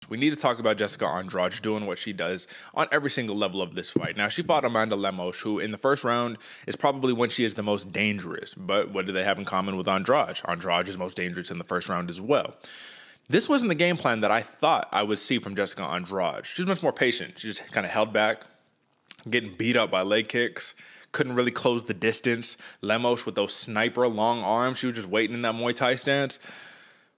we need to talk about Jessica Andrade doing what she does on every single level of this fight. Now, she fought Amanda Lemos, who in the first round is probably when she is the most dangerous. But what do they have in common with Andrade? Andrade is most dangerous in the first round as well. This wasn't the game plan that I thought I would see from Jessica Andrade. She's much more patient. She just kind of held back, getting beat up by leg kicks. Couldn't really close the distance. Lemos with those sniper long arms. She was just waiting in that Muay Thai stance.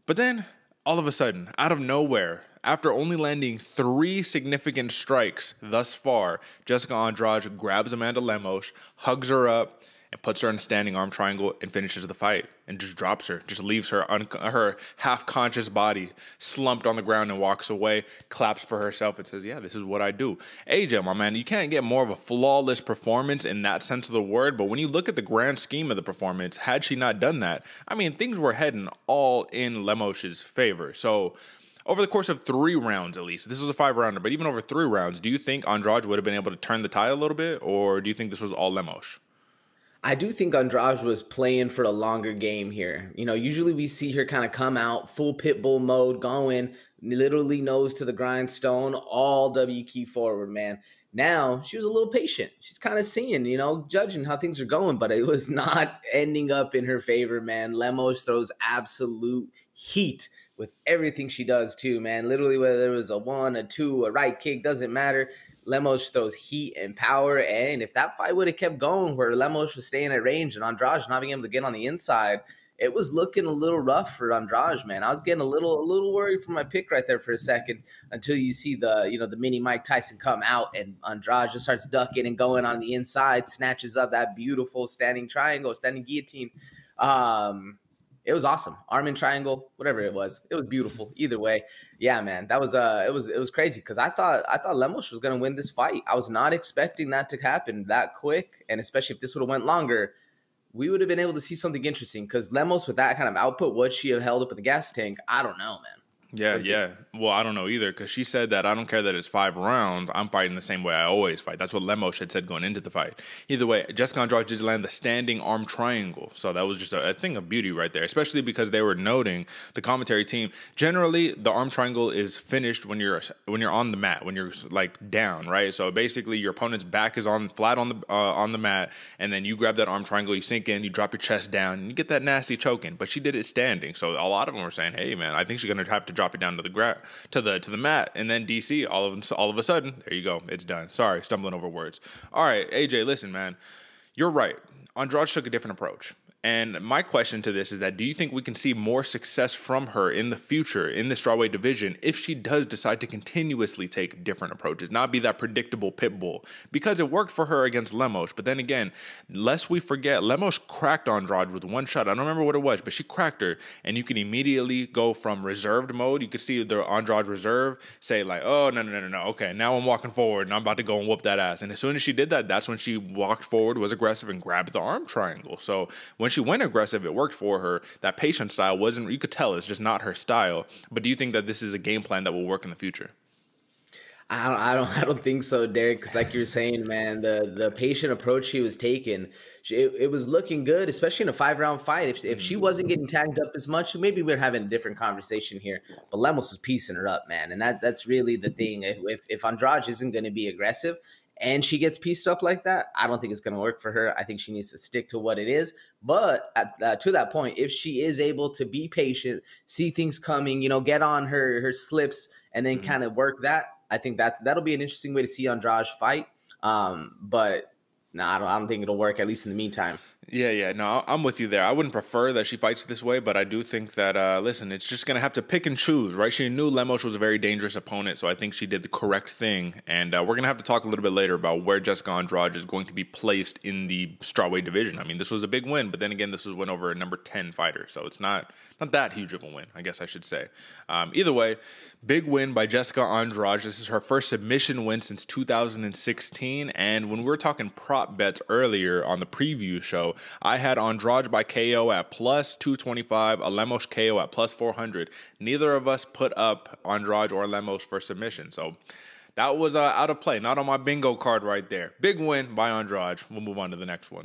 But then, all of a sudden, out of nowhere, after only landing 3 significant strikes thus far, Jessica Andrade grabs Amanda Lemos, hugs her up, and puts her in a standing arm triangle and finishes the fight and just drops her, just leaves her her half-conscious body slumped on the ground and walks away, claps for herself and says, yeah, this is what I do. AJ, my man, you can't get more of a flawless performance in that sense of the word, but when you look at the grand scheme of the performance, had she not done that, I mean, things were heading all in Lemos' favor. So over the course of 3 rounds, at least, this was a 5-rounder, but even over 3 rounds, do you think Andrade would have been able to turn the tide a little bit, or do you think this was all Lemos? I do think Andrade was playing for a longer game here. You know, usually we see her kind of come out full pit bull mode, going literally nose to the grindstone, all W key forward, man. Now she was a little patient. She's kind of seeing, you know, judging how things are going, but it was not ending up in her favor, man. Lemos throws absolute heat with everything she does too, man. Literally, whether it was a 1, a 2, a right kick, doesn't matter. Lemos throws heat and power, and if that fight would have kept going where Lemos was staying at range and Andrade not being able to get on the inside, it was looking a little rough for Andrade, man. I was getting a little worried for my pick right there for a second until you see the mini Mike Tyson come out and Andrade just starts ducking and going on the inside, snatches up that beautiful standing triangle, standing guillotine. It was awesome. Arm in triangle, whatever it was beautiful. Either way, yeah, man, that was it was crazy because I thought Lemos was gonna win this fight. I was not expecting that to happen that quick, and especially if this would have went longer, we would have been able to see something interesting. Because Lemos with that kind of output, would she have held up at the gas tank? I don't know, man. Yeah. Well, I don't know either because she said that I don't care that it's 5 rounds. I'm fighting the same way I always fight. That's what Lemos had said going into the fight. Either way, Jessica Andrade did land the standing arm triangle. So that was just a thing of beauty right there, especially because they were noting, the commentary team, generally the arm triangle is finished when you're on the mat, when you're like down, right? So basically your opponent's back is flat on the mat, and then you grab that arm triangle, you sink in, you drop your chest down, and you get that nasty choking. But she did it standing. So a lot of them were saying, hey, man, I think she's going to have to drop it down to the mat, and then DC all of a sudden, there you go, it's done. Sorry, stumbling over words. All right, AJ, listen, man, you're right. Andrade took a different approach. And my question to this is that do you think we can see more success from her in the future in the strawweight division if she does decide to continuously take different approaches, not be that predictable pit bull? Because it worked for her against Lemos, but then again, lest we forget, Lemos cracked Andrade with 1 shot. I don't remember what it was, but she cracked her, and you can immediately go from reserved mode. You could see the Andrade reserve say like, oh, no. Okay, now I'm walking forward, and I'm about to go and whoop that ass. And as soon as she did that, that's when she walked forward, was aggressive, and grabbed the arm triangle. So when she went aggressive, it worked for her. That patient style wasn't, you could tell it's just not her style. But do you think that this is a game plan that will work in the future? I don't think so, Derek. Because like you're saying, man, the patient approach she was taking, it was looking good, especially in a 5-round fight. If she wasn't getting tagged up as much, maybe we're having a different conversation here. But Lemos was piecing her up, man, and that's really the thing. If Andrade isn't going to be aggressive and she gets pieced up like that, I don't think it's going to work for her. I think she needs to stick to what it is. But to that point, if she is able to be patient, see things coming, get on her slips, and then kind of work that, I think that'll be an interesting way to see Andrade fight. But no, I don't think it'll work, at least in the meantime. Yeah. No, I'm with you there. I wouldn't prefer that she fights this way, but I do think that, listen, it's just going to have to pick and choose, right? She knew Lemos was a very dangerous opponent, so I think she did the correct thing. And we're going to have to talk a little bit later about where Jessica Andrade is going to be placed in the strawweight division. I mean, this was a big win, but then again, this was a win over a number 10 fighter, so it's not that huge of a win, I guess I should say. Either way, big win by Jessica Andrade. This is her first submission win since 2016, and when we were talking prop bets earlier on the preview show, I had Andrade by KO at plus 225, a Lemos KO at plus 400. Neither of us put up Andrade or Lemos for submission, so that was out of play. Not on my bingo card right there. Big win by Andrade. We'll move on to the next one.